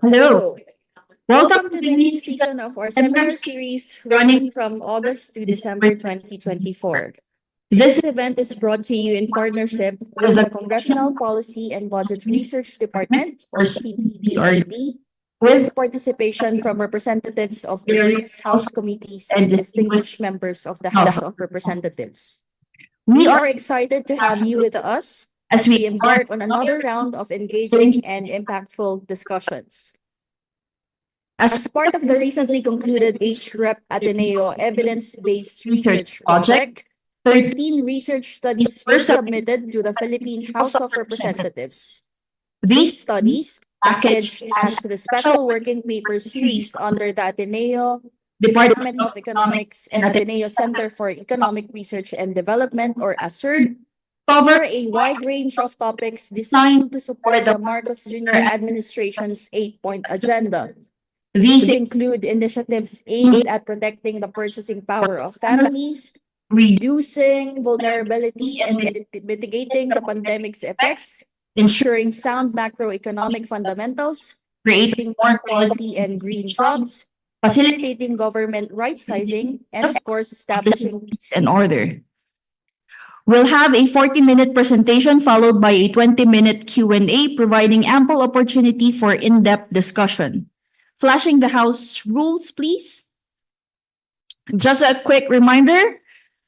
Hello. Welcome to the new season of our seminar series running from August to December 2024. This event is brought to you in partnership with the Congressional Policy and Budget Research Department, or CPBRD, with participation from representatives of various House committees and distinguished members of the House of Representatives. We are excited to have you with us as we embark on another round of engaging and impactful discussions. As part of the recently concluded HREP Ateneo Evidence-Based Research Project, 13 research studies were submitted to the Philippine House of Representatives. These studies, packaged as the Special Working Paper Series under the Ateneo Department of Economics and Ateneo Center for Economic Research and Development, or ASERD, cover a wide range of topics designed to support the Marcos Jr. administration's 8-point agenda. These include initiatives aimed at protecting the purchasing power of families, reducing vulnerability and mitigating the pandemic's effects, ensuring sound macroeconomic fundamentals, creating more quality and green jobs, facilitating government right-sizing, and of course, establishing peace and order. We'll have a 40-minute presentation followed by a 20-minute Q&A, providing ample opportunity for in-depth discussion. Flashing the House rules, please. Just a quick reminder,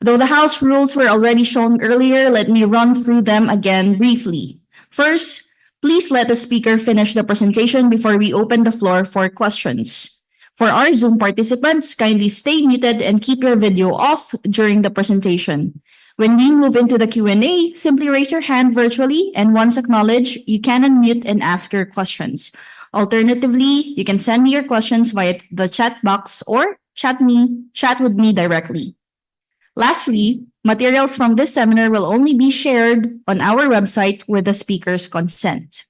though the House rules were already shown earlier, let me run through them again briefly. First, please let the speaker finish the presentation before we open the floor for questions. For our Zoom participants, kindly stay muted and keep your video off during the presentation. When we move into the Q&A, simply raise your hand virtually, and once acknowledged, you can unmute and ask your questions. Alternatively, you can send me your questions via the chat box or chat with me directly. Lastly, materials from this seminar will only be shared on our website with the speaker's consent.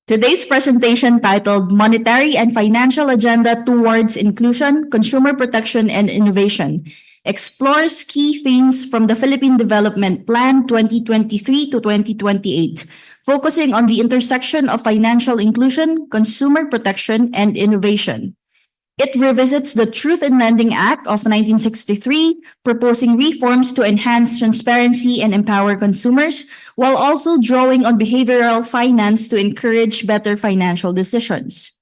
Today's presentation, titled Monetary and Financial Agenda Towards Inclusion, Consumer Protection, and Innovation, explores key themes from the Philippine Development Plan 2023 to 2028, focusing on the intersection of financial inclusion, consumer protection, and innovation. It revisits the Truth in Lending Act of 1963, proposing reforms to enhance transparency and empower consumers, while also drawing on behavioral finance to encourage better financial decisions.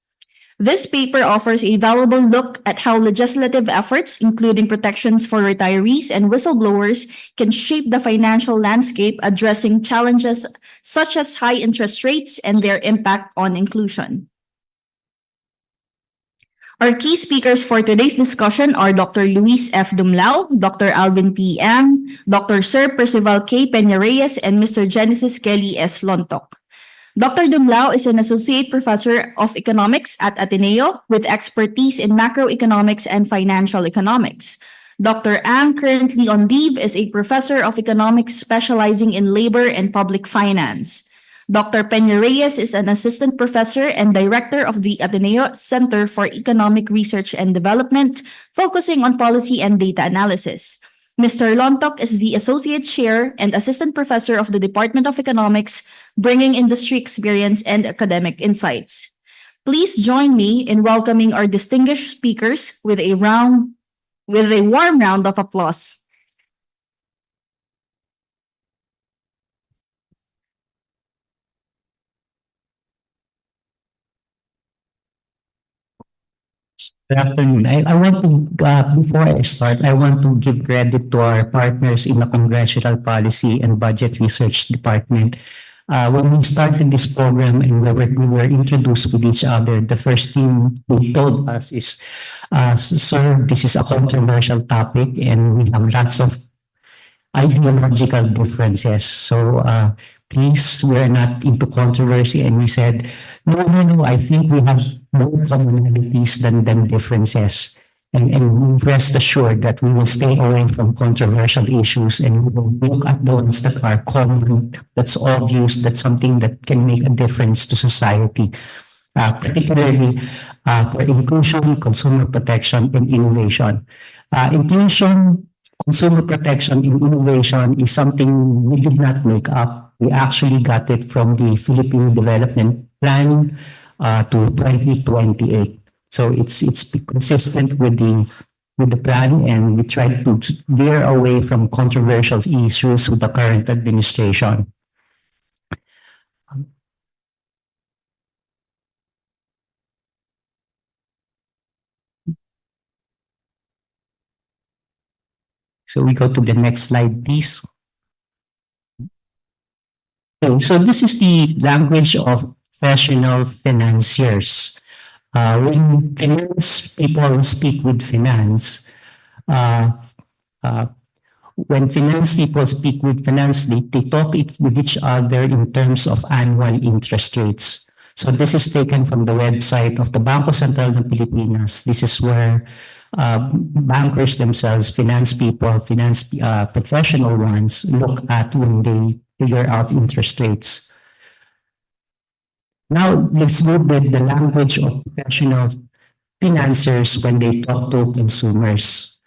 This paper offers a valuable look at how legislative efforts, including protections for retirees and whistleblowers, can shape the financial landscape, addressing challenges such as high interest rates and their impact on inclusion. Our key speakers for today's discussion are Dr. Luis F. Dumlao, Dr. Alvin P. Ang, Dr. Sir Percival K. Peña-Reyes, and Mr. Genesis Kelly S. Lontok. Dr. Dumlao is an associate professor of economics at Ateneo with expertise in macroeconomics and financial economics. Dr. Ang, currently on leave, is a professor of economics specializing in labor and public finance. Dr. Peña-Reyes is an assistant professor and director of the Ateneo Center for Economic Research and Development, focusing on policy and data analysis. Mr. Lontok is the associate chair and assistant professor of the Department of Economics, bringing industry experience and academic insights. Please join me in welcoming our distinguished speakers with a warm round of applause. Good afternoon. I want to, before I start, I want to give credit to our partners in the Congressional Policy and Budget Research Department. When we started this program and we were introduced with each other, the first thing they told us is, sir, this is a controversial topic and we have lots of ideological differences. So please, we're not into controversy. And we said, no, I think we have more commonalities than differences. And rest assured that we will stay away from controversial issues and we will look at the ones that are common, that's obvious, that's something that can make a difference to society. Particularly for inclusion, consumer protection, and innovation. Inclusion, consumer protection, and innovation is something we did not make up. We actually got it from the Philippine Development Plan to 2028. So it's consistent with the plan, and we try to veer away from controversial issues with the current administration. So we go to the next slide, please. Okay, so this is the language of professional financiers. When finance people speak with finance, uh, uh, when finance people speak with finance, they talk with each other in terms of annual interest rates. So this is taken from the website of the Bangko Sentral ng Pilipinas. This is where bankers themselves, finance people, finance professional ones look at when they figure out interest rates. Now, let's go with the language of professional financiers when they talk to consumers.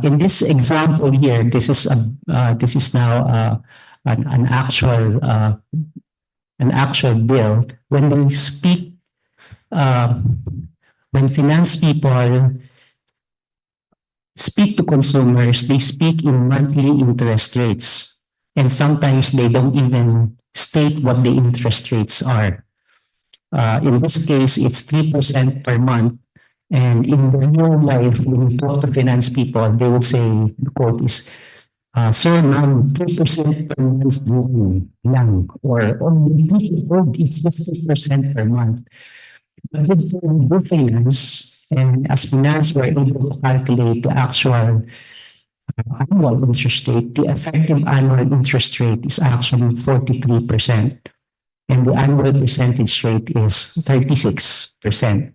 In this example here, this is now an actual bill. When they speak, when finance people speak to consumers, they speak in monthly interest rates, and sometimes they don't even state what the interest rates are. In this case, it's 3% per month. And in the real life, when you talk to finance people, they would say, the quote is, sir, ma'am, 3% per month lang. Or it's just 3% per month. But with finance, and as finance, we're able to calculate the actual annual interest rate. The effective annual interest rate is actually 43%. And the annual percentage rate is 36%.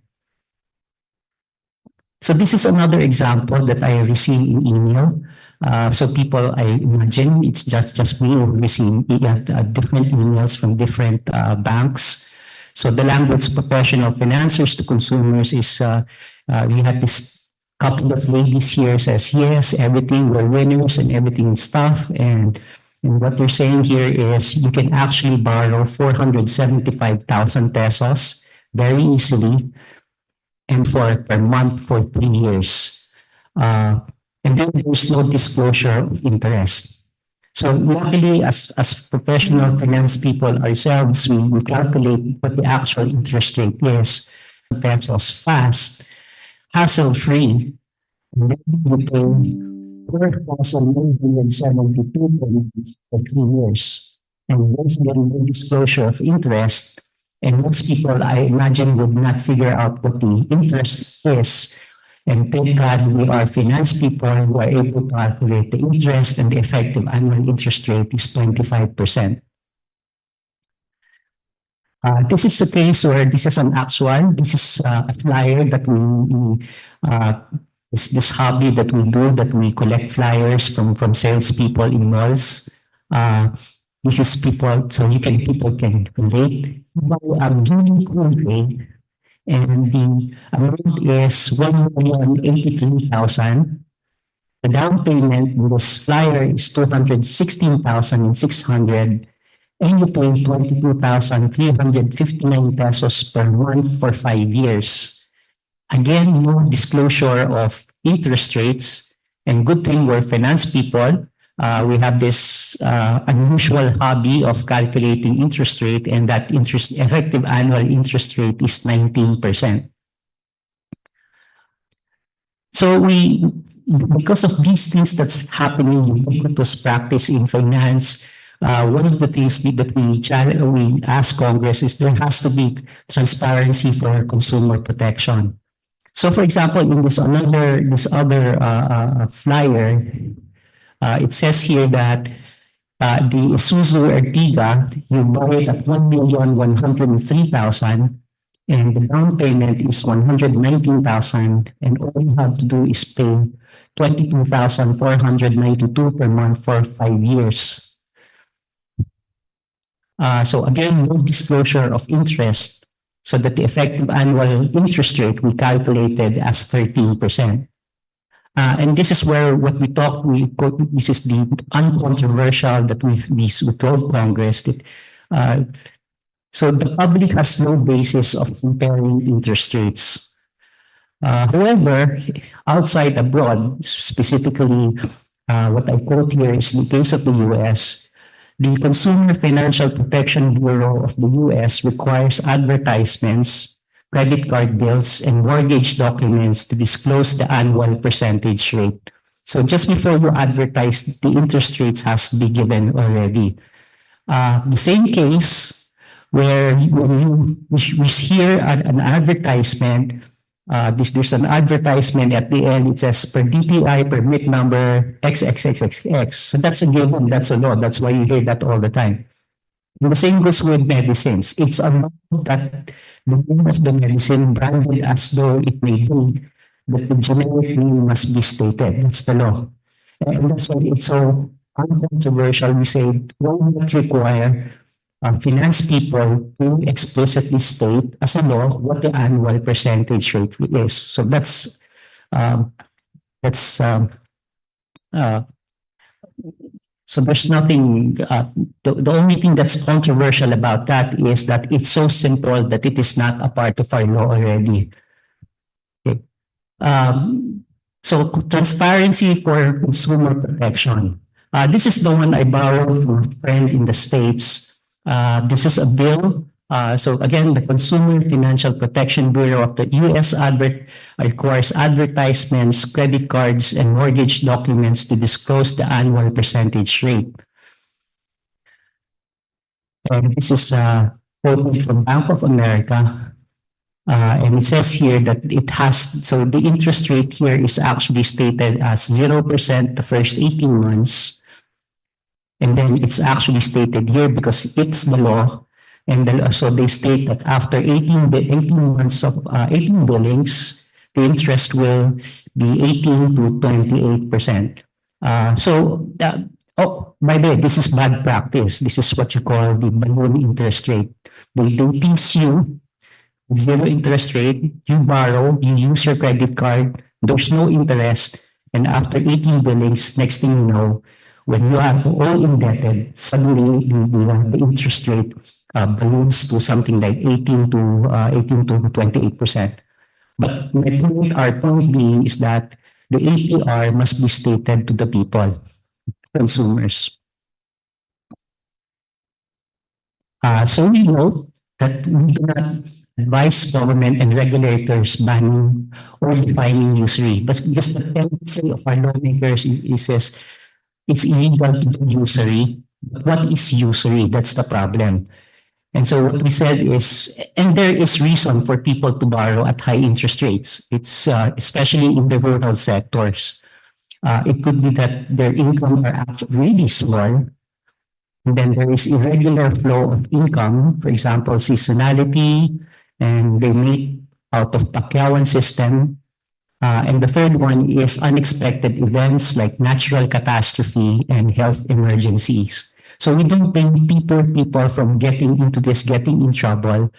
So this is another example that I received in email. So people, I imagine it's just me who receive different emails from different banks. So the language professional financiers to consumers is, we had this couple of ladies here says, yes, everything, we're winners and everything stuff. And what they're saying here is you can actually borrow 475,000 pesos very easily and per month for 3 years. And then there's no disclosure of interest. So luckily, as professional finance people ourselves, we calculate what the actual interest rate is. Pesos fast, hassle-free, and then you pay 4,972 for 3 years. And once again, no disclosure of interest, and most people, I imagine, would not figure out what the interest is. And thank God we are finance people who are able to calculate the interest, and the effective annual interest rate is 25%. This is a case where this is an actual, this is a flyer that this hobby that we do, that we collect flyers from salespeople in malls. This is people, so people can relate. Really cool way. And the amount is 1,083,000. The down payment in this flyer is 216,600, and you pay 22,359 pesos per month for 5 years. Again, no disclosure of interest rates, and good thing we're finance people. We have this unusual hobby of calculating interest rate, and that effective annual interest rate is 19%. So because of these things that's happening, ubiquitous practice in finance, one of the things that we ask Congress is there has to be transparency for consumer protection. So, for example, in this other flyer, it says here that the Isuzu Ertiga, you buy it at 1,103,000, and the down payment is 119,000, and all you have to do is pay 22,492 per month for 5 years. So again, no disclosure of interest, so that the effective annual interest rate we calculated as 13%. And this is where what we talk, this is the uncontroversial that we told Congress that so the public has no basis of comparing interest rates. However, outside abroad, specifically what I quote here is the case of the US. The Consumer Financial Protection Bureau of the US requires advertisements, credit card bills, and mortgage documents to disclose the annual percentage rate. So just before you advertise, the interest rates has to be given already. The same case where when we hear an advertisement, there's an advertisement at the end, it says per DTI permit number XXXXX. So that's a given, that's a law. That's why you hear that all the time. And the same goes with medicines. It's a law that the name of the medicine branded as though it may be, that the generic name must be stated. That's the law. And that's why it's so uncontroversial. We say, why not require finance people to explicitly state as a law what the annual percentage rate is. So um, that's uh, so there's nothing. The only thing that's controversial about that is that it's so simple that it is not a part of our law already. Okay. So transparency for consumer protection. This is the one I borrowed from a friend in the States. This is a bill. So again, the Consumer Financial Protection Bureau of the U.S. requires advertisements, credit cards, and mortgage documents to disclose the annual percentage rate. And this is quoted from Bank of America. And it says here that it has, so the interest rate here is actually stated as 0% the first 18 months. And then it's actually stated here because it's the law. And then, so they state that after 18 months of 18 billings, the interest will be 18 to 28%. Oh, by the way, this is bad practice. This is what you call the balloon interest rate. They tease you zero interest rate, you borrow, you use your credit card, there's no interest, and after 18 billings, next thing you know, when you are all indebted, suddenly the interest rate balloons to something like 18 to 28%. But our point being is that the APR must be stated to the people, consumers. So we know that we do not advise government and regulators banning or defining usury. But just the tendency of our lawmakers is it's illegal to do usury. But what is usury? That's the problem. And so what we said is, and there is reason for people to borrow at high interest rates. It's especially in the rural sectors. It could be that their income are actually really small. And then there is irregular flow of income, for example, seasonality, and they make out of Pacquiaoan system. And the third one is unexpected events like natural catastrophe and health emergencies. So we don't blame people from getting into this, getting in trouble.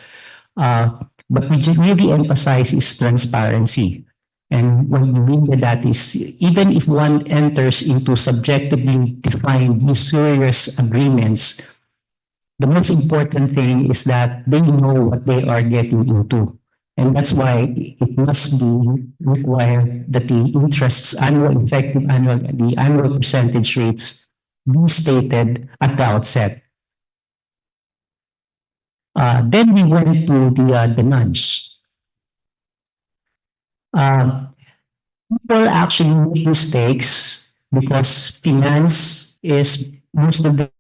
But we just really emphasize is transparency. And what we mean by that is even if one enters into subjectively defined usurious agreements, the most important thing is that they know what they are getting into. And that's why it must be required that the interests, the annual percentage rates be stated at the outset. Then we went to the nudge. People actually make mistakes because finance is most of the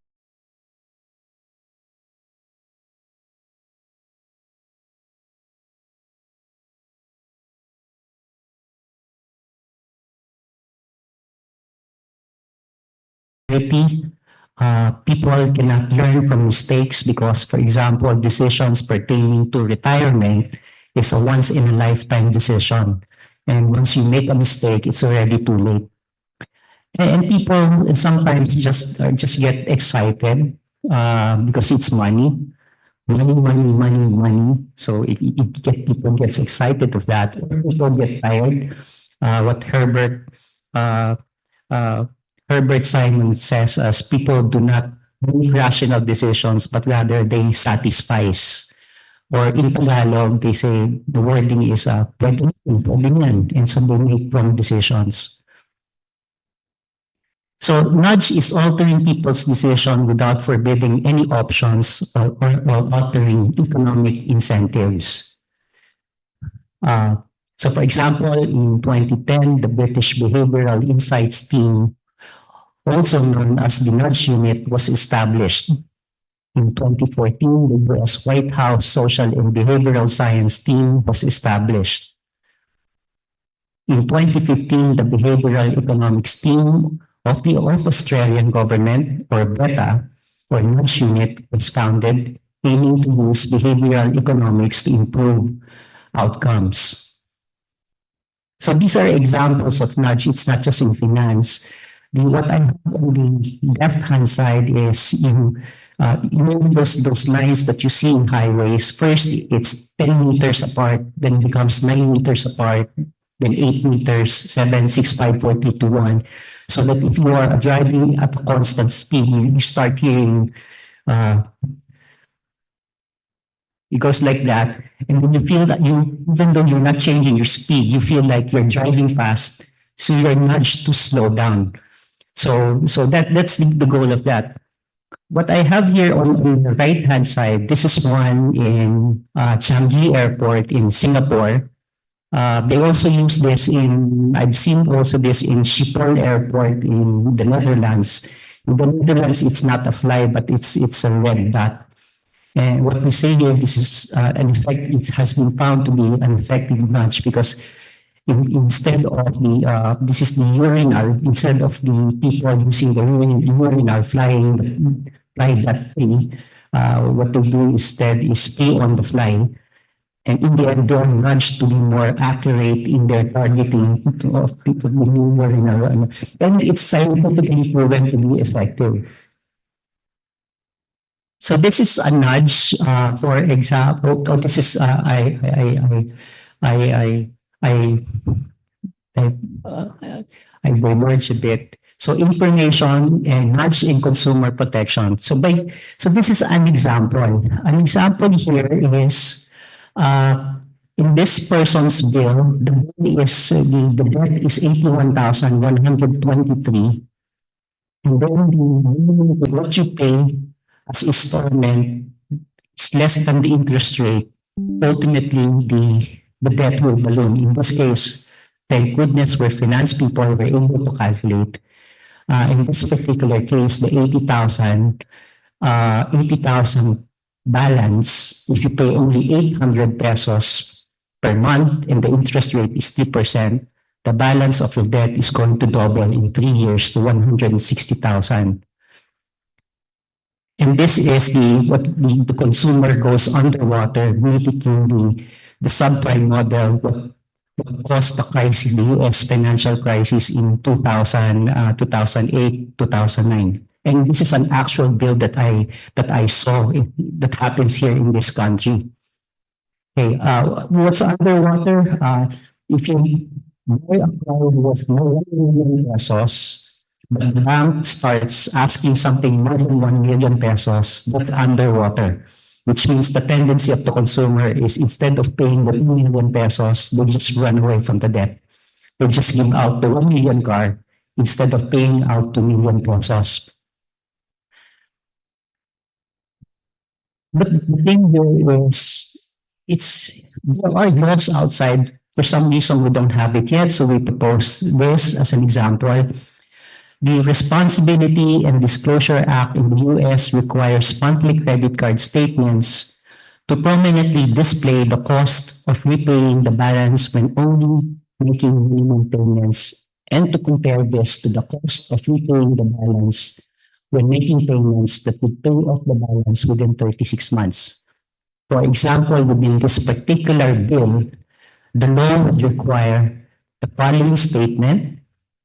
people cannot learn from mistakes because, for example, decisions pertaining to retirement is a once in a lifetime decision. And once you make a mistake, it's already too late. And people sometimes just get excited because it's money. Money. So people gets excited of that. People get tired. What uh, Herbert Simon says as people do not make rational decisions, but rather they satisfies. Or in Tagalog, they say the wording is pwede yan, and so they make wrong decisions. So nudge is altering people's decision without forbidding any options or altering economic incentives. So for example, in 2010, the British Behavioral Insights Team, also known as the Nudge Unit, was established. In 2014, the US White House Social and Behavioral Science Team was established. In 2015, the Behavioral Economics Team of the Australian government, or BETA, or Nudge Unit, was founded, aiming to use behavioral economics to improve outcomes. So these are examples of nudge. It's not just in finance. What I have on the left-hand side is those lines that you see in highways. First, it's 10 meters apart, then becomes 9 meters apart, then 8 meters, 7, 6, 5, 4, 3, 2, 1. So that if you are driving at a constant speed, you start hearing it goes like that. And then you feel that even though you're not changing your speed, you feel like you're driving fast. So you're nudged to slow down. So that's the goal of that. What I have here on the right-hand side, this is one in Changi Airport in Singapore. They also use this I've seen also this in Schiphol Airport in the Netherlands. In the Netherlands, it's not a fly, but it's a red dot. And what we say here, this is an effect, it has been found to be an effective nudge because instead of this is the urinal, instead of the people using the urinal flying that thing, what they do instead is pay on the fly. And in the end, they're nudged to be more accurate in their targeting of people in urinal. And it's scientifically proven to be effective. So this is a nudge, for example. Oh, this is I diverge a bit. So information and nudge in consumer protection. So this is an example. An example here is in this person's bill, the bill is the debt is 81,123, and then what you pay as installment is less than the interest rate. Ultimately, the debt will balloon. In this case, thank goodness we're finance people, we're able to calculate. In this particular case, the 80,000 balance, if you pay only 800 pesos per month and the interest rate is 3%, the balance of your debt is going to double in 3 years to 160,000. And this is the consumer goes underwater, mimicking the subprime model, what caused the crisis, the US financial crisis in 2008, 2009. And this is an actual bill that I saw that happens here in this country. Okay, what's underwater? If you buy a car worth more than 1 million pesos, the bank starts asking something more than 1 million pesos, that's underwater, which means the tendency of the consumer is instead of paying the 2 million pesos, they just run away from the debt. They just give out the 1 million car instead of paying out 2 million pesos. But the thing here is, there are laws outside. For some reason, we don't have it yet, so we propose this as an example. The Responsibility and Disclosure Act in the US requires monthly credit card statements to prominently display the cost of repaying the balance when only making minimum payments, and to compare this to the cost of repaying the balance when making payments that would pay off the balance within 36 months. For example, within this particular bill, the law would require the following statement.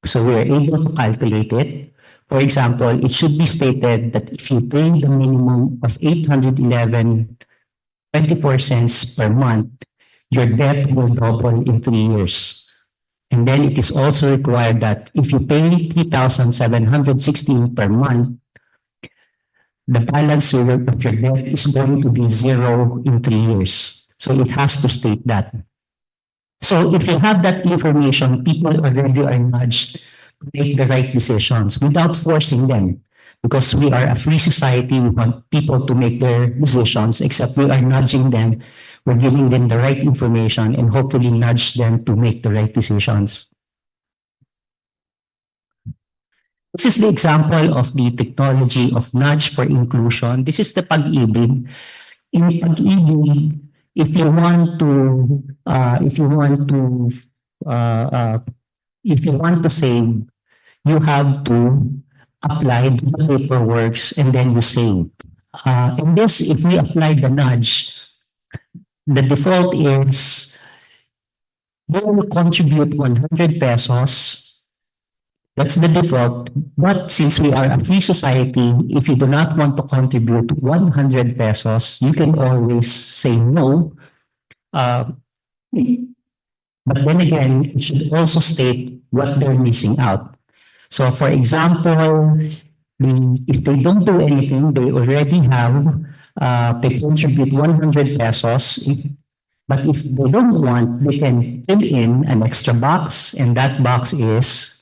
So we are able to calculate it. For example, it should be stated that if you pay the minimum of 811.24 cents per month, your debt will double in 3 years. And then it is also required that if you pay 3,716 per month, the balance of your debt is going to be 0 in 3 years. So it has to state that. So if you have that information, people already are nudged to make the right decisions without forcing them. Because we are a free society, we want people to make their decisions, except we are nudging them we're giving them the right information and hopefully nudge them to make the right decisions. This is the example of the technology of nudge for inclusion. This is the pag-ibig. In pag-ibig, if you want to, if you want to, uh, uh, if you want to save, you have to apply the paperwork and then you save. In this, if we apply the nudge, the default is you will contribute 100 pesos. That's the default. But since we are a free society, if you do not want to contribute 100 pesos, you can always say no. But then again, it should also state what they're missing out. So for example, if they don't do anything, they already have, they contribute 100 pesos. But if they don't want, they can fill in an extra box, and that box is,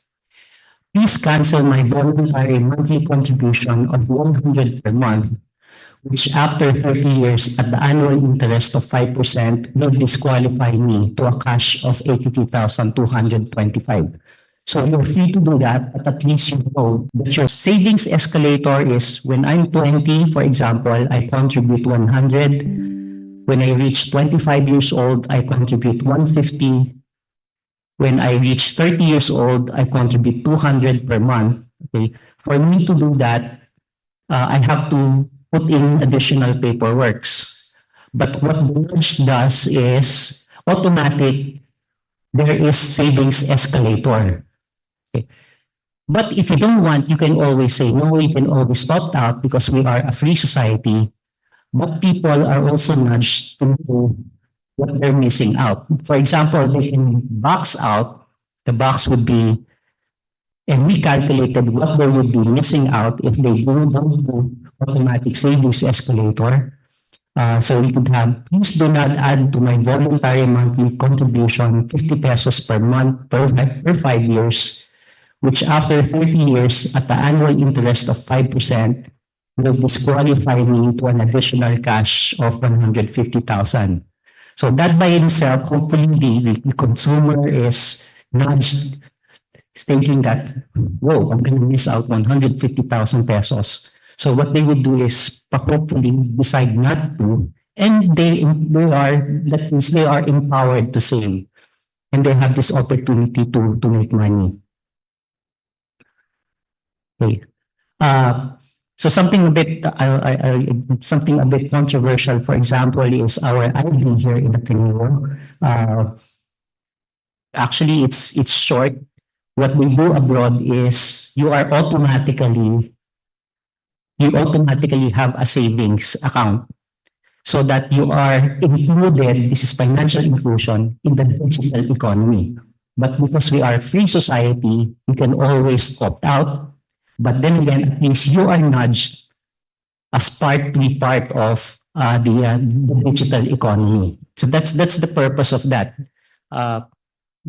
please cancel my voluntary monthly contribution of 100 per month, which after 30 years at the annual interest of 5% will disqualify me to a cash of 82,225. So you're free to do that, but at least you know that your savings escalator is when I'm 20, for example, I contribute 100. When I reach 25 years old, I contribute 150. When I reach 30 years old, I contribute 200 per month. Okay. For me to do that, I have to put in additional paperwork. But what the nudge does is automatic, there is savings escalator. Okay. But if you don't want, you can always say no, you can always opt out because we are a free society. But people are also nudged to know what they're missing out. For example, they can box out, the box would be, and we calculated what they would be missing out if they don't do automatic savings escalator. So we could have, please do not add to my voluntary monthly contribution 50 pesos per month per 5 years, which after 30 years at the annual interest of 5% will disqualify me to an additional cash of 150,000. So that by itself, hopefully the consumer is nudged thinking that, whoa, I'm going to miss out 150,000 pesos. So what they would do is hopefully decide not to, and they are, that means they are empowered to save, and they have this opportunity to make money. Okay. So something a bit something a bit controversial, for example, is our ID here in Ateneo. Actually, it's short. What we do abroad is you automatically have a savings account so that you are included, this is financial inclusion, in the digital economy. But because we are a free society, we can always opt out. But then again, at least you are nudged as to be part of the digital economy. So that's the purpose of that.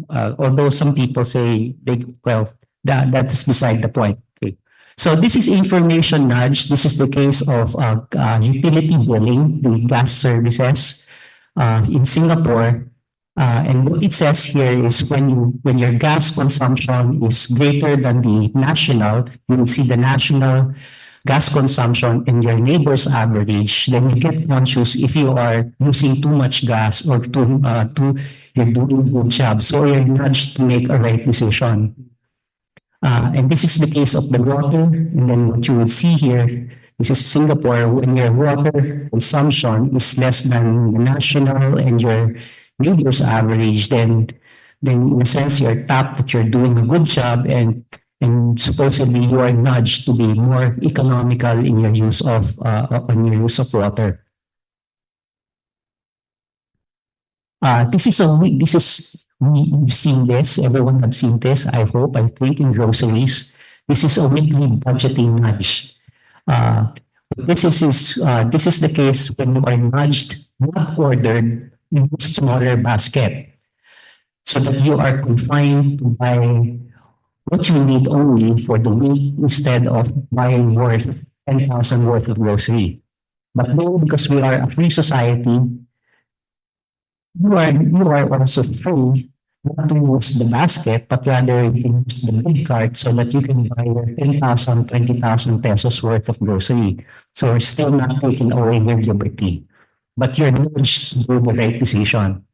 Although some people say that's beside the point. Okay. So this is information nudge. This is the case of utility billing, the gas services in Singapore. And what it says here is when your gas consumption is greater than the national, you will see the national gas consumption and your neighbor's average, then you get conscious if you are using too much gas or you're doing a good job. So you're nudged to make a right decision. And this is the case of the water. And then what you will see here, this is Singapore, when your water consumption is less than the national and your neighbor's average, then in a sense you're tapped that you're doing a good job, and supposedly you are nudged to be more economical in your use of water. We've seen this. Everyone have seen this. I think in groceries. This is a weekly budgeting nudge. This is the case when you are nudged, not ordered, in a smaller basket, so that you are confined to buy what you need only for the week instead of buying worth 10,000 worth of grocery. But now, because we are a free society, you are also free not to use the basket, but rather you can use the big cart so that you can buy your 10,000, 20,000 pesos worth of grocery. So you're still not taking away your liberty, but you're nudged to do the right decision.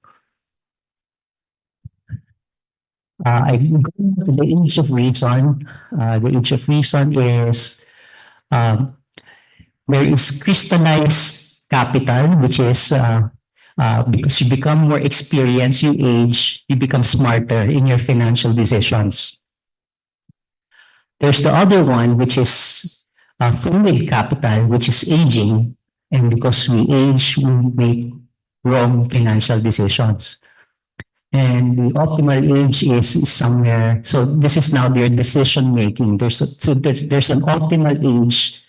I go to the age of reason. The age of reason is um, there is crystallized capital, which is because you become more experienced, you age, you become smarter in your financial decisions. There's the other one, which is fluid capital, which is aging. And because we age, we make wrong financial decisions. And the optimal age is somewhere. So this is now their decision making. There's an optimal age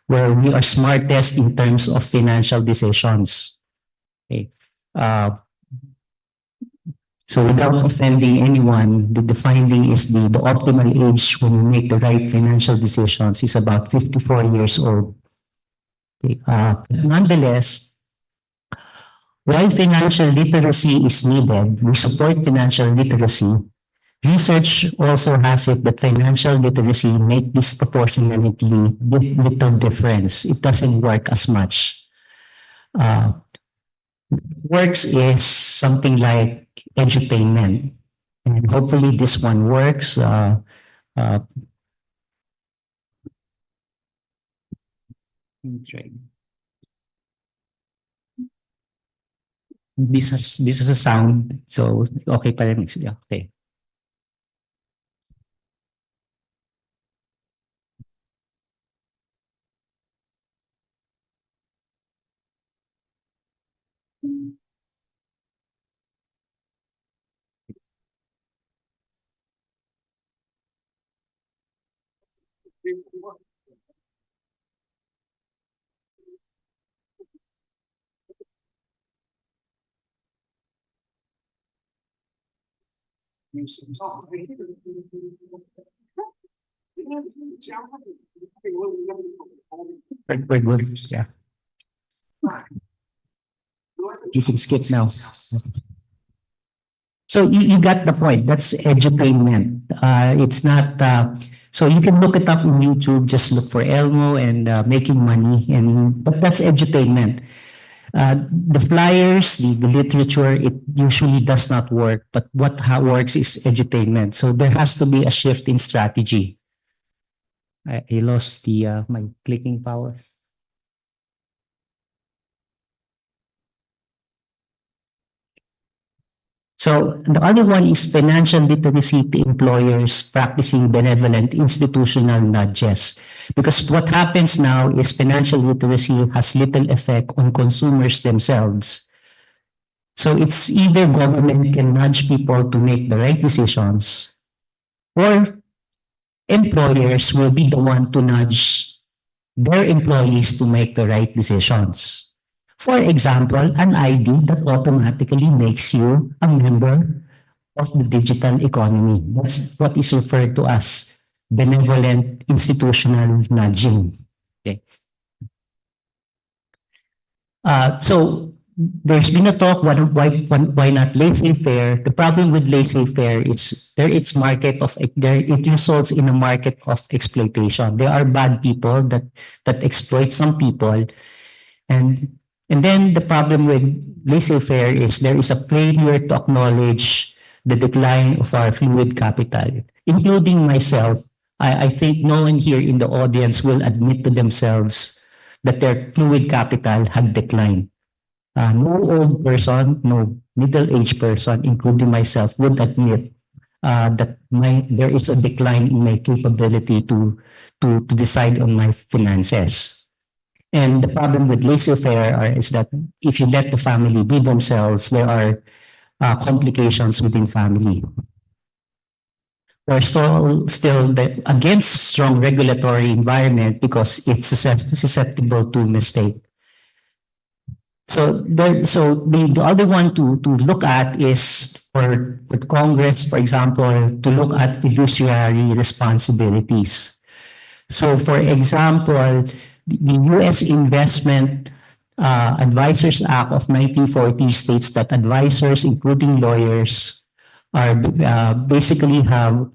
where we are smartest in terms of financial decisions. Okay. Uh, so without offending anyone, the finding is the optimal age when you make the right financial decisions is about 54 years old. Okay. Nonetheless, while financial literacy is needed, we support financial literacy. Research also has it that financial literacy makes disproportionately little difference. It doesn't work as much. Uh, Works is something like edutainment. And hopefully this one works. Uh, this is a sound. So okay pa rin. Yeah, okay. We're good. Yeah. You can skip now. So you got the point. That's edutainment. It's not. So you can look it up on YouTube. Just look for Elmo and making money, and but that's edutainment. The flyers, the literature, it usually does not work. But what how works is edutainment. So there has to be a shift in strategy. I lost the my clicking power. So the other one is financial literacy to employers practicing benevolent institutional nudges. Because what happens now is financial literacy has little effect on consumers themselves. So it's either government can nudge people to make the right decisions, or employers will be the one to nudge their employees to make the right decisions. For example, an ID that automatically makes you a member of the digital economy. That's what is referred to as benevolent institutional nudging. Okay. So there's been a talk why not laissez-faire. The problem with laissez-faire is its market of it results in a market of exploitation. There are bad people that exploit some people, and then the problem with laissez-faire is there is a failure to acknowledge the decline of our fluid capital, including myself. I think no one here in the audience will admit to themselves that their fluid capital had declined. No old person, no middle-aged person, including myself, would admit that there is a decline in my capability to decide on my finances. And the problem with laissez-faire is that if you let the family be themselves, there are complications within family. We're still against strong regulatory environment because it's susceptible to mistake. So the other one to look at is for Congress, for example, to look at fiduciary responsibilities. So for example, the U.S. investment Advisors Act of 1940 states that advisors, including lawyers, are basically have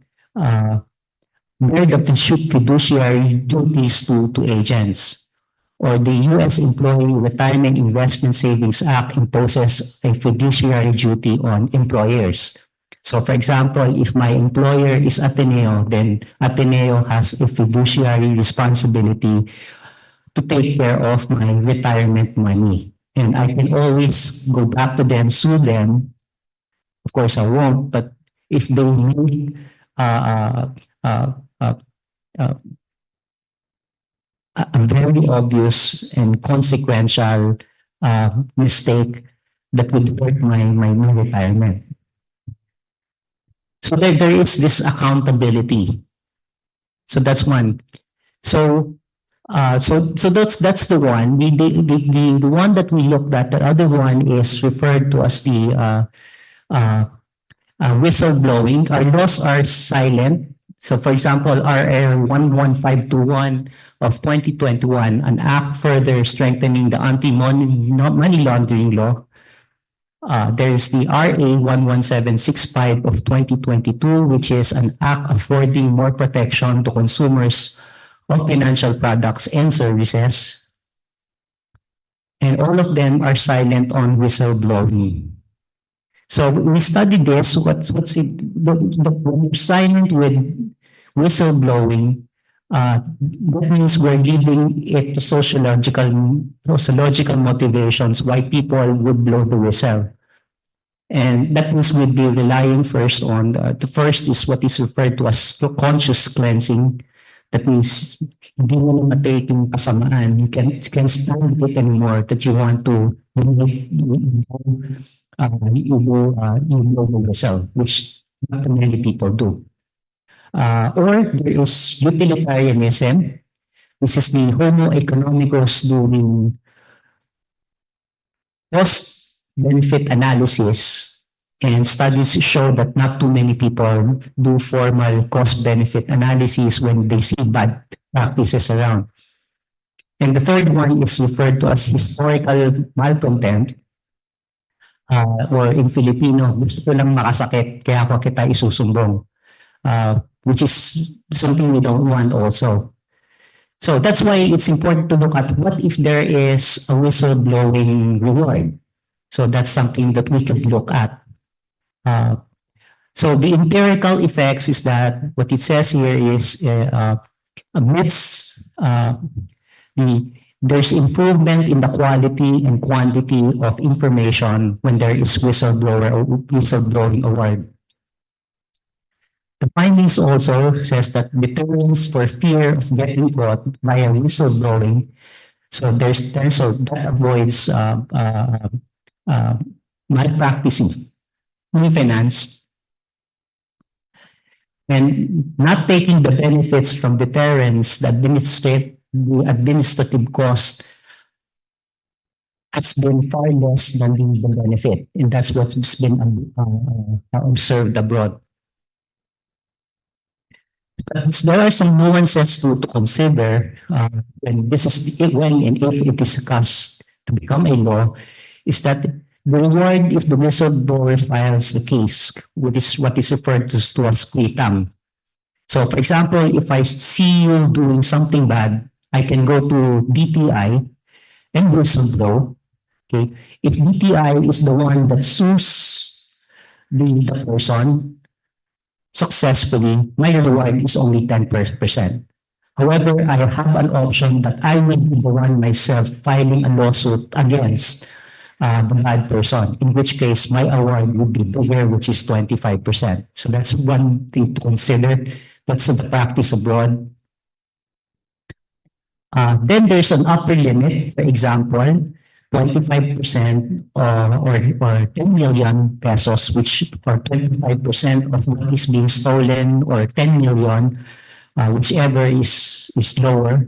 bear the fiduciary duties to agents. Or the U.S. Employee Retirement Investment Savings Act imposes a fiduciary duty on employers. So for example, if my employer is Ateneo, then Ateneo has a fiduciary responsibility to take care of my retirement money. And I can always go back to them, sue them. Of course, I won't, but if they make uh, uh, uh, uh, a very obvious and consequential mistake that would hurt my retirement. So there is this accountability. So that's one. So so that's the one. The one that we looked at, the other one is referred to as the whistleblowing. Our laws are silent. So for example, RR 11521 of 2021, an act further strengthening the anti-money laundering law. There is the RA 11765 of 2022, which is an act affording more protection to consumers of financial products and services. And all of them are silent on whistleblowing. So we studied this. What's it? When we're silent with whistleblowing, that means we're giving it to sociological motivations why people would blow the whistle. And that means we'd be relying first on the first is what is referred to as conscious cleansing. That means hindi mo na matake yung kasamaan. You can stand it anymore that you want to you blow the whistle, which not many people do. Or there is utilitarianism. This is the Homo economicus doing cost-benefit analysis, and studies show that not too many people do formal cost-benefit analysis when they see bad practices around. And the third one is referred to as historical malcontent, or in Filipino, gusto ko lang makasakit, kaya ako kita isusumbong, which is something we don't want also. So that's why it's important to look at what if there is a whistleblowing reward. So that's something that we could look at. So the empirical effects is that what it says here is amidst there's improvement in the quality and quantity of information when there is whistleblowing award. The findings also says that deterrence for fear of getting caught via whistleblowing. So so that avoids malpracticing in finance and not taking the benefits from deterrence. The administrative cost has been far less than the benefit, and that's what's been observed abroad. But there are some nuances to consider when this is when and if it is discussed to become a law, is that the reward if the whistleblower files the case, what is referred to as quitam. So for example, if I see you doing something bad, I can go to DTI and whistleblow. Okay, if DTI is the one that sues the person successfully, my reward is only 10%. However, I have an option that I will be the one myself filing a lawsuit against the bad person, in which case my award would be bigger, which is 25%. So that's one thing to consider. That's the practice abroad. Then there's an upper limit, for example, 25% or 10 million pesos, which or 25% of what is being stolen, or 10 million, whichever is lower.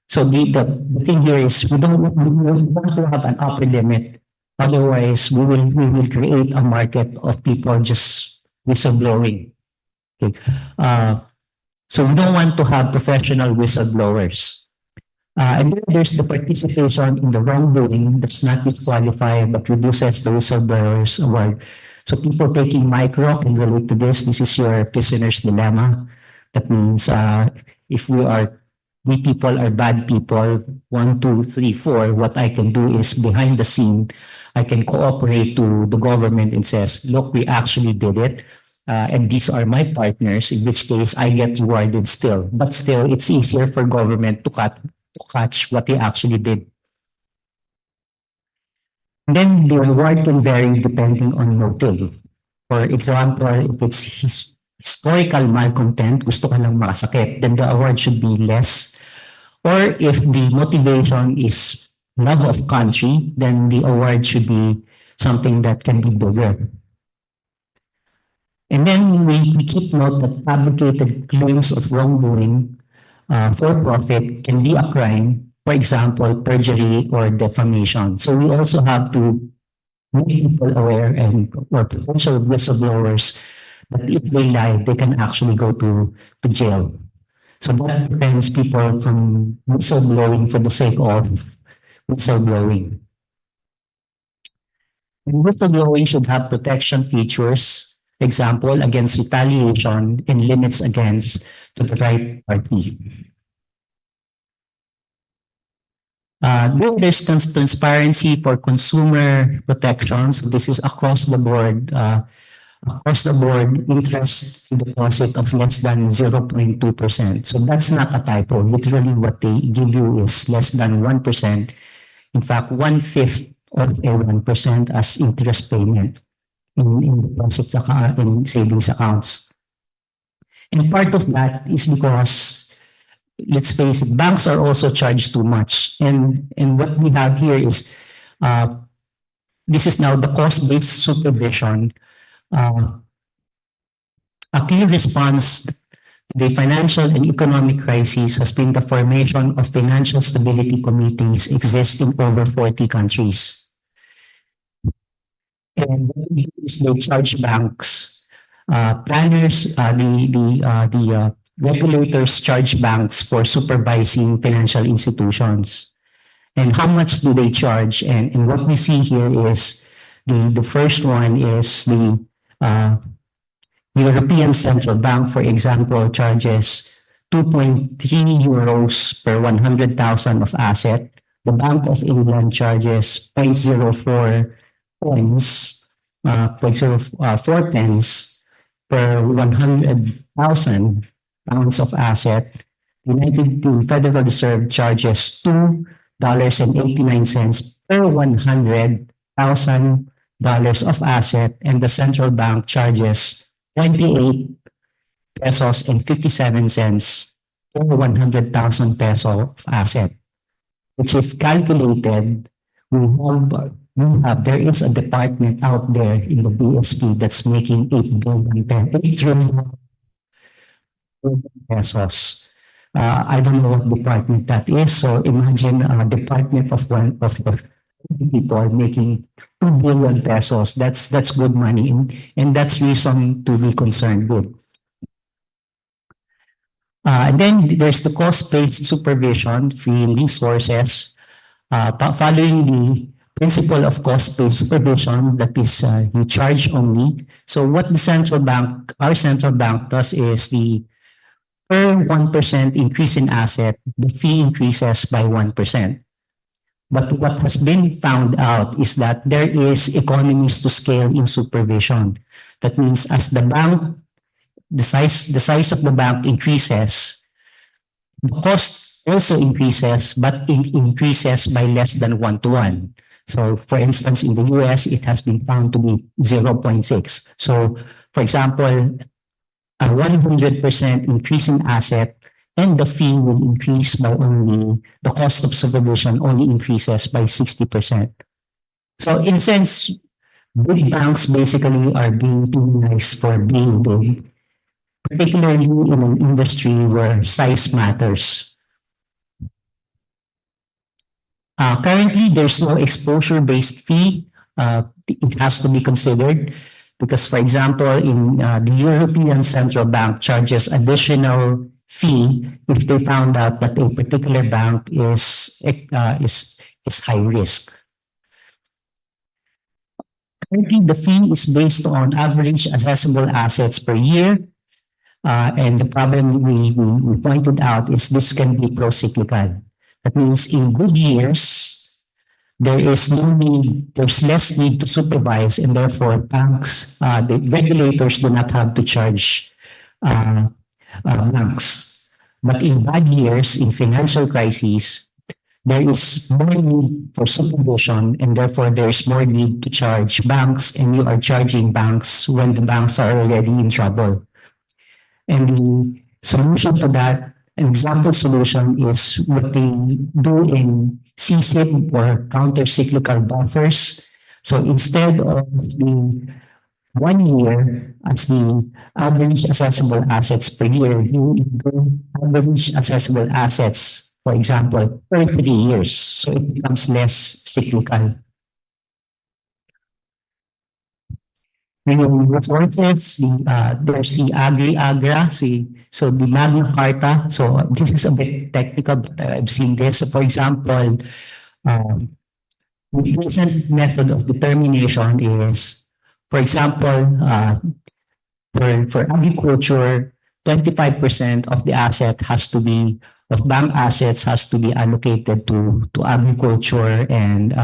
So the thing here is we want to have an upper limit. Otherwise, we will create a market of people just whistleblowing. Okay. So we don't want to have professional whistleblowers. And then there's the participation in the wrongdoing that's not disqualified but reduces the whistleblower's award. So people taking micro can relate to this. This is your prisoner's dilemma. That means if we people are bad people, one, two, three, four, what I can do is behind the scene, I can cooperate to the government and says, look, we actually did it. And these are my partners, in which case I get rewarded still. But still, it's easier for government to catch what they actually did. And then the reward can vary depending on motive. For example, if it's historical malcontent, gusto ka lang makasakit, then the award should be less. Or if the motivation is love of country, then the award should be something that can be bigger. And then we keep note that fabricated claims of wrongdoing for profit can be a crime, for example, perjury or defamation. So we also have to make people aware and or potential whistleblowers that if they lie, they can actually go to jail. So that prevents people from whistleblowing for the sake of whistleblowing. And whistleblowing should have protection features, example, against retaliation and limits against to the right party. Then there's transparency for consumer protection. So this is across the board. Across the board, interest deposit of less than 0.2%. So that's not a typo. Literally what they give you is less than 1%. In fact, 1/5 of a 1% as interest payment in deposits in savings accounts. And part of that is because, let's face it, banks are also charged too much. And what we have here is, this is now the cost-based supervision. A key response to the financial and economic crisis has been the formation of financial stability committees existing in over 40 countries. And what they do is they charge banks, planners, the regulators charge banks for supervising financial institutions. And how much do they charge? And what we see here is the first one is the European Central Bank, for example, charges 2.3 euros per 100,000 of asset. The Bank of England charges 0.04 pence, 0.04 pence per 100,000 pounds of asset. The Federal Reserve charges $2.89 per 100,000 of asset, and the central bank charges 28 pesos and 57 cents per 100,000 peso of asset, which if calculated, there is a department out there in the BSP that's making 8 trillion pesos. I don't know what department that is. So imagine a department of people making 2 billion pesos. That's good money, and that's reason to be concerned with. And then there's the cost-based supervision, free resources. Following the principle of cost-based supervision, that is, you charge only. So what our central bank does is the per 1% increase in asset, the fee increases by 1%. But what has been found out is that there is economies to scale in supervision. That means as the size of the bank increases, the cost also increases, but it increases by less than 1-to-1. So for instance, in the US, it has been found to be 0.6. So for example, a 100% increase in asset and the fee will increase by the cost of supervision only increases by 60%. So in a sense, big banks basically are being penalized for being big, particularly in an industry where size matters. Currently, there's no exposure-based fee. It has to be considered because, for example, in the European Central Bank charges additional fee if they found out that a particular bank is high risk. Currently, the fee is based on average accessible assets per year. And the problem we pointed out is this can be pro-cyclical. That means in good years, there's less need to supervise, and therefore banks, the regulators do not have to charge uh, banks. But in bad years, in financial crises, there is more need for supervision, and therefore there is more need to charge banks, and you are charging banks when the banks are already in trouble. And the solution to that, an example solution is what they do in CSIB or counter-cyclical buffers. So instead of the 1 year as the average accessible assets per year, you do average accessible assets, for example, per 3 years. So it becomes less cyclical. Yung resources, there's the Agri-Agra, so the Magna Carta. So this is a bit technical, but I've seen this. So for example, the recent method of determination is, for example, for agriculture, 25% of the asset has to be, of bank assets has to be allocated to agriculture and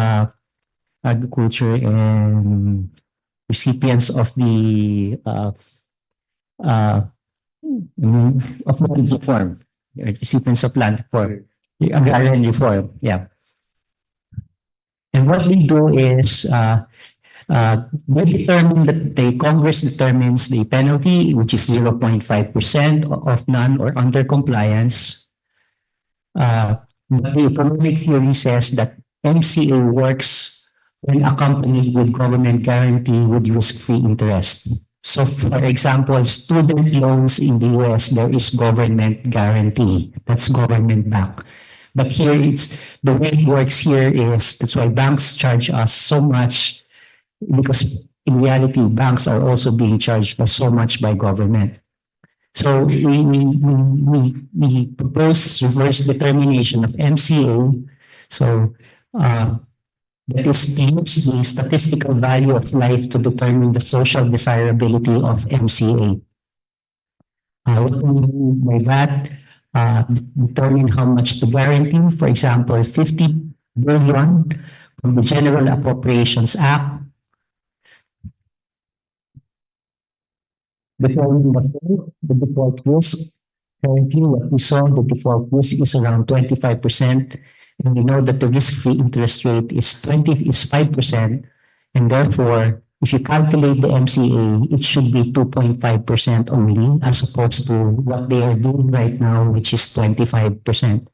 recipients of the uh, of land reform, recipients of land reform, the agrarian reform, yeah. And what they do is they determine that the Congress determines the penalty, which is 0.5% of non or under compliance. But the economic theory says that MCA works when accompanied with government guarantee with risk-free interest. So for example, student loans in the US, there is government guarantee. That's government back. But here it's, the way it works here is, that's why banks charge us so much, because in reality, banks are also being charged by so much by government. So we propose reverse determination of MCA. So that is to use the statistical value of life to determine the social desirability of MCA. What do we mean by that? Determine how much to guarantee. For example, 50 billion from the General Appropriations Act. Determine the default risk. Currently, what we saw, the default risk is around 25%. And we know that the risk-free interest rate is 5%. And therefore, if you calculate the MCA, it should be 2.5% only, as opposed to what they are doing right now, which is 25%,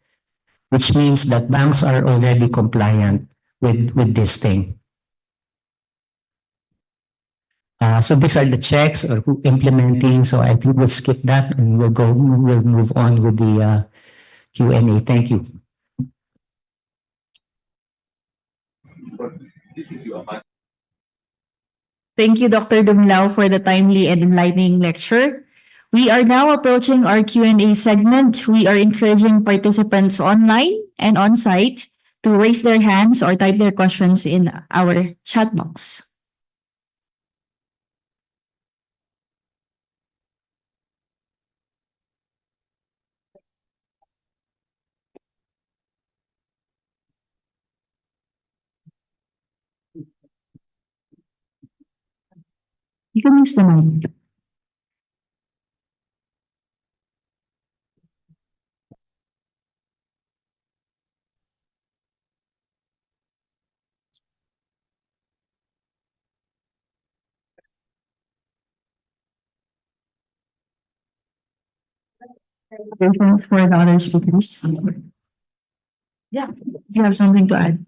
which means that banks are already compliant with this thing. So these are the checks or who implementing. So I think we'll skip that and we'll move on with the Q&A. Thank you. Thank you, Dr. Dumlao, for the timely and enlightening lecture. We are now approaching our Q&A segment. We are encouraging participants online and on-site to raise their hands or type their questions in our chat box. You can use the mic. For the other speakers. Yeah, do you have something to add?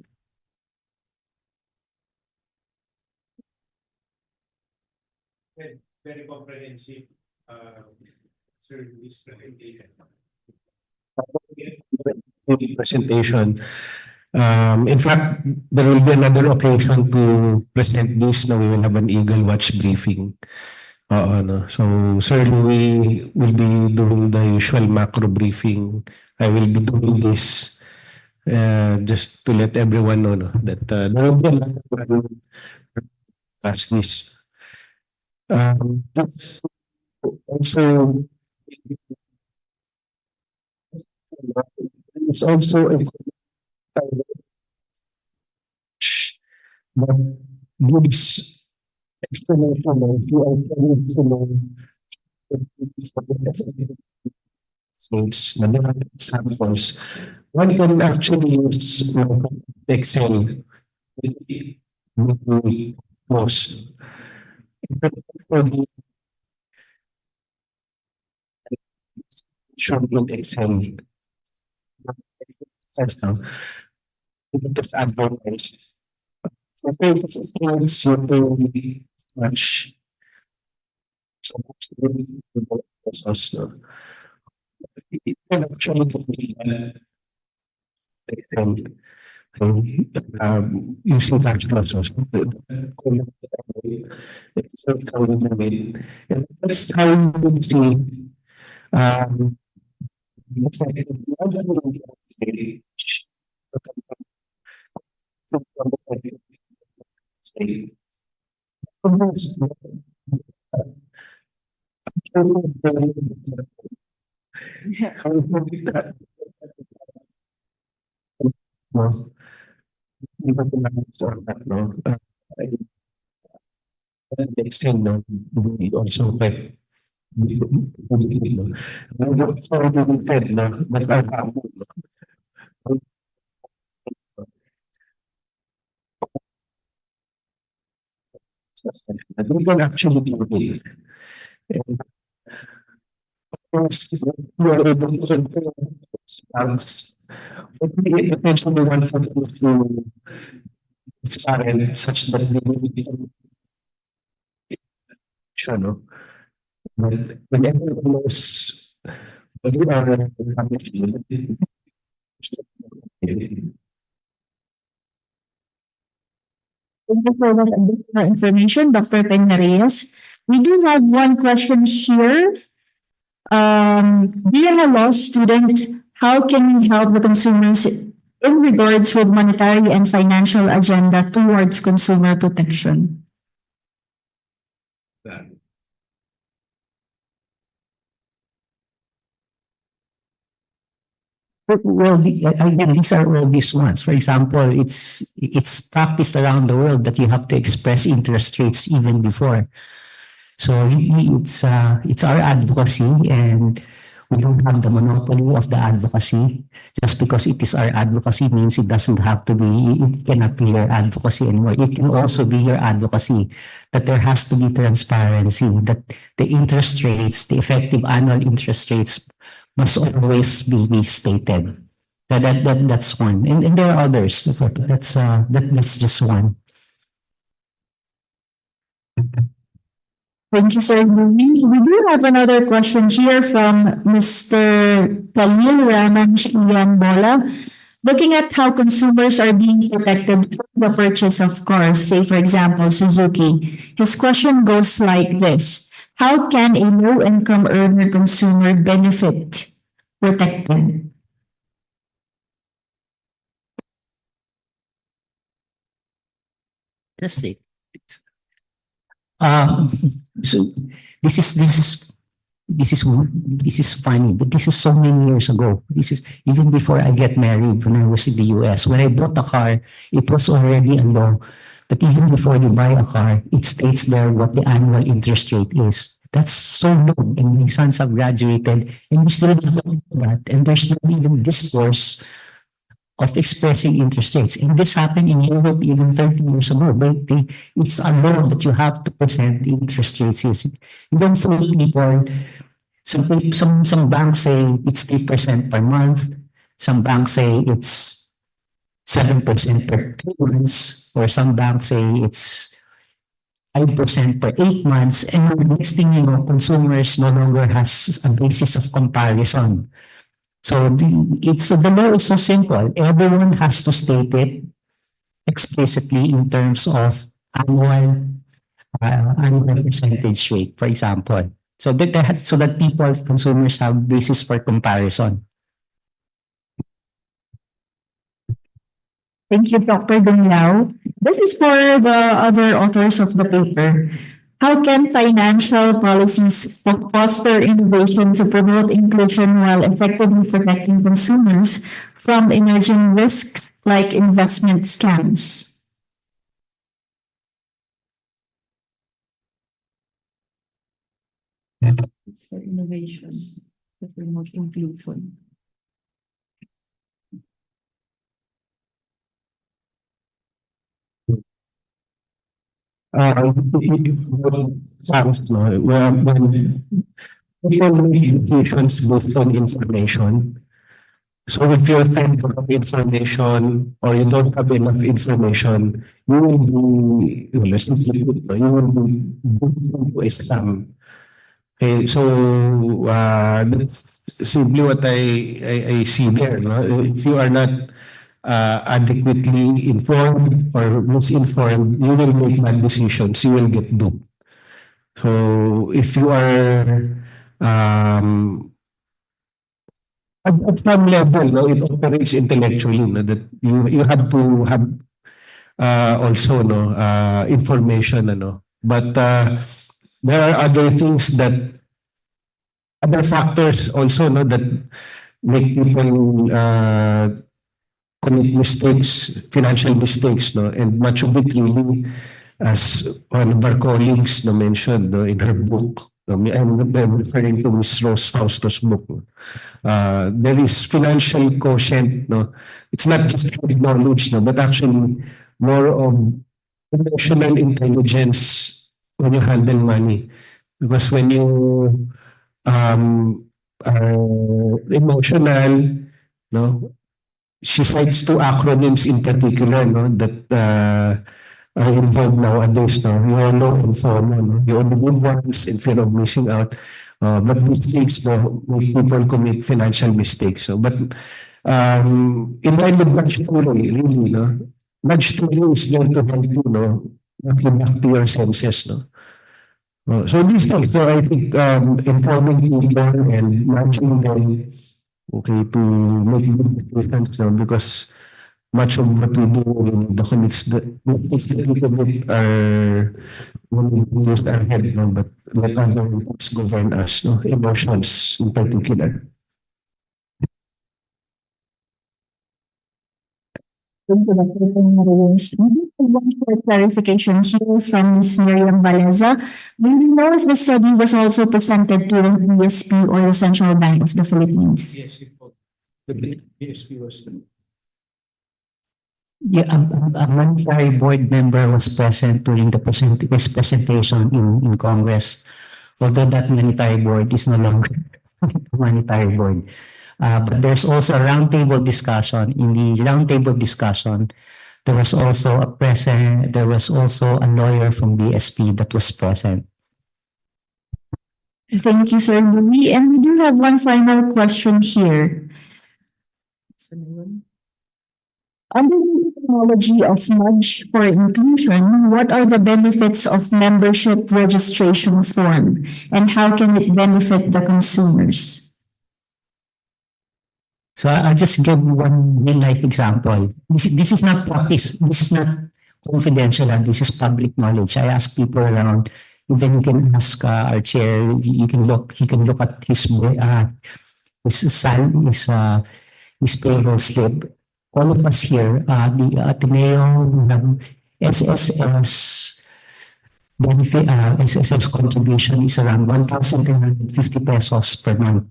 Very comprehensive service presentation. In fact, there will be another occasion to present this. Now we will have an Eagle Watch briefing. Oo, ano. So, Sir Louie will be doing the usual macro briefing. I will be doing this just to let everyone know no, that there will be a lot of past this. That's also, it's also a that gives explanation of who are trying to know states na there are examples. One can actually use Excel with most for the shown in Excel. System, it is advertised. So it's very much so also it can actually be Excel using functional source. It's how we do it. And that's how we would see um, it's like no, we also get that's our we can actually do it. And of course, we are able to control ourselves. But we eventually want to such that we will become sure, no? But when everyone knows what we are Thank you for that additional information, Dr. Peña-Reyes. We do have one question here. Being a law student, how can we help the consumers in regards with monetary and financial agenda towards consumer protection? Well, again, these are obvious ones. For example, it's practiced around the world that you have to express interest rates even before. So it's our advocacy, and we don't have the monopoly of the advocacy. Just because it is our advocacy means it doesn't have to be, it cannot be your advocacy anymore. It can also be your advocacy that there has to be transparency, that the interest rates, the effective annual interest rates must always be stated. That's one. And there are others. That's just one. Thank you, Sir Louie. We do have another question here from Mr. Khalil Raman Shian Bola. Looking at how consumers are being protected from the purchase of cars, say for example, Suzuki, his question goes like this. How can a low-income earner consumer benefit protected? Just say. Um, so this is funny, but this is so many years ago. This is even before I get married when I was in the US. When I bought a car, it was already a law that even before you buy a car, it states there what the annual interest rate is. That's so low, and my sons have graduated, and we still don't know that. And there's no even discourse of expressing interest rates. And this happened in Europe even 30 years ago. But it's a law that you have to present the interest rates. You don't fool people. Some banks say it's 3% per month. Some banks say it's 7% per 2 months. Or some banks say it's 5% per 8 months. And the next thing you know, consumers no longer has a basis of comparison. So the law is so simple. Everyone has to state it explicitly in terms of annual annual percentage rate, for example. So that people, consumers have basis for comparison. Thank you, Dr. Dunglao. This is for the other authors of the paper. How can financial policies foster innovation to promote inclusion while effectively protecting consumers from emerging risks like investment scams? It's the innovation to promote inclusion. Sounds, no, when people make decisions based on information. So if you're fed of information or you don't have enough information, you will be, let's just say, you will be doomed to a scam. Okay, so that's simply what I see there. No? If you are not adequately informed or misinformed, you will make bad decisions. You will get duped. So if you are at some level, no, it operates intellectually, no, that you have to have also no information, ano. But there are other things that other factors also, no, that make people commit mistakes, financial mistakes, no, and much of it really, as one of our colleagues no, mentioned no, in her book. No, I'm referring to Miss Rose Fausto's book. No. There is financial quotient. No, it's not just head knowledge, no, but actually more of emotional intelligence when you handle money. Because when you are emotional, no, she cites two acronyms in particular, no, that are involved nowadays. No, YOLO and FOMO. No? You only live once in fear of missing out. But mistakes, no, make people commit financial mistakes. So, but in line with nudge theory, really, no, nudge theory is there to help you, no, get you back to your senses, no. So these things, so I think informing people and nudging them, okay, to make good decisions, no, because much of what we do in the commits the mistakes that we commit are when we use our head, no, but let other things govern us, no, emotions in particular. Thank you, Dr. Penrose. Maybe one short clarification here from Ms. Miriam Valeza. Do you know if the study was also presented to the BSP or the Central Bank of the Philippines? Yes, the BSP was. Yeah, a monetary board member was present during his presentation in Congress. Although that monetary board is no longer a monetary board. But there's also a roundtable discussion. In the roundtable discussion, there was also a lawyer from BSP that was present. Thank you, Sir Louis. And we do have one final question here. Under the technology of nudge for inclusion, what are the benefits of membership registration form and how can it benefit the consumers? So I'll just give one real life example. This is not practice. This is not confidential. And this is public knowledge. I ask people around. Even you can ask our chair. You can look. He can look at his payroll slip. All of us here, the Ateneo, SSS benefit, SSS contribution is around 1,350 pesos per month.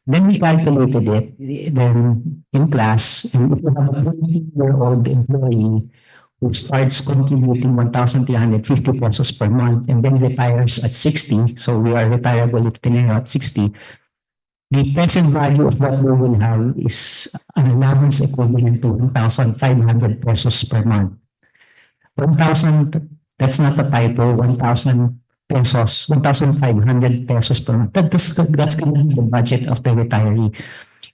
Then we calculated it then in class, and if you have a 20-year-old employee who starts contributing 1,350 pesos per month and then retires at 60, so we are retirable at Ateneo at 60, the present value of what we will have is an allowance equivalent to 1,500 pesos per month. 1,000, that's not a typo, 1,000 pesos, 1,500 pesos per month. That's going to be the budget of the retiree.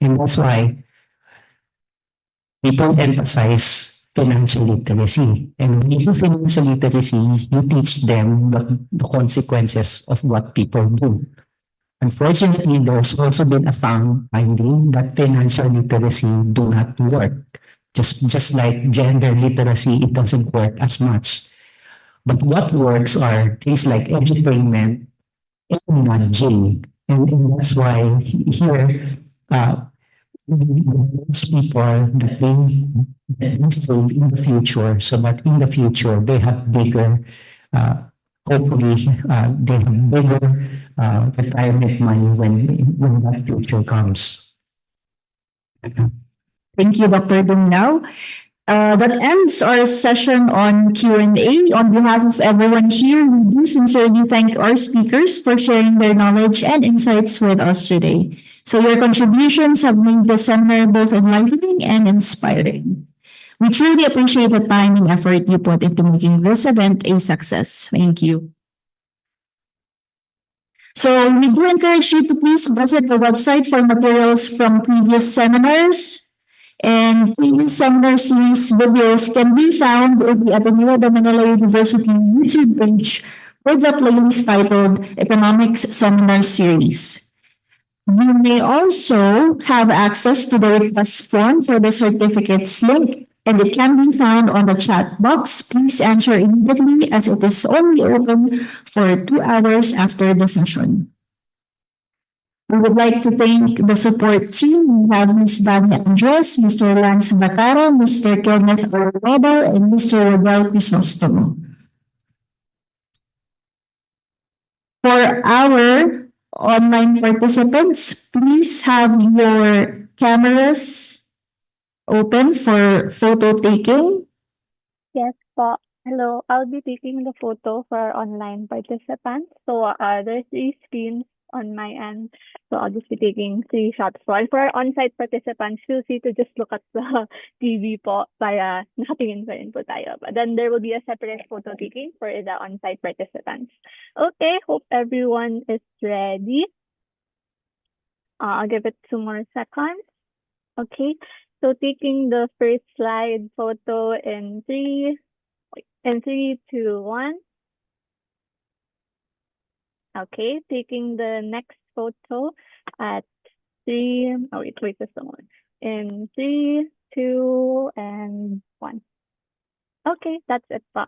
And that's why people emphasize financial literacy. And when you do financial literacy, you teach them the consequences of what people do. Unfortunately, there's also been a finding that financial literacy do not work. Just like gender literacy, it doesn't work as much. But what works are things like edutainment and nudging. And that's why here, uh, people that they save in the future so that in the future they have bigger, uh, hopefully, they have bigger retirement money when that future comes. Thank you, Dr. Dumlao. That ends our session on Q&A. On behalf of everyone here, we do sincerely thank our speakers for sharing their knowledge and insights with us today. So your contributions have made the seminar both enlightening and inspiring. We truly appreciate the time and effort you put into making this event a success. Thank you. So we do encourage you to please visit the website for materials from previous seminars. And previous seminar series videos can be found in the Ateneo de Manila University YouTube page with the playlist titled Economics Seminar Series. You may also have access to the request form for the certificates link, and it can be found on the chat box. Please answer immediately as it is only open for 2 hours after the session. We would like to thank the support team. We have Ms. Dania Andres, Mr. Lance Bataro, Mr. Kenneth Arroba, and Mr. Rodel Crisostomo. For our online participants, please have your cameras open for photo taking. Yes po. Hello, I'll be taking the photo for our online participants. So there's 3 screens on my end. So I'll just be taking 3 shots po. And for our on-site participants, feel free to just look at the TV po para nakatingin pa rin po tayo. But then there will be a separate photo taking for the on-site participants. Okay, hope everyone is ready. I'll give it 2 more seconds. Okay, so taking the first slide photo in 3, 2, 1. Okay, taking the next photo at 3. Oh, wait just a moment. In 3, 2, and 1. Okay, that's it po.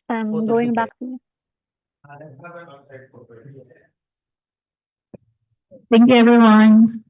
Going back to Thank you, everyone.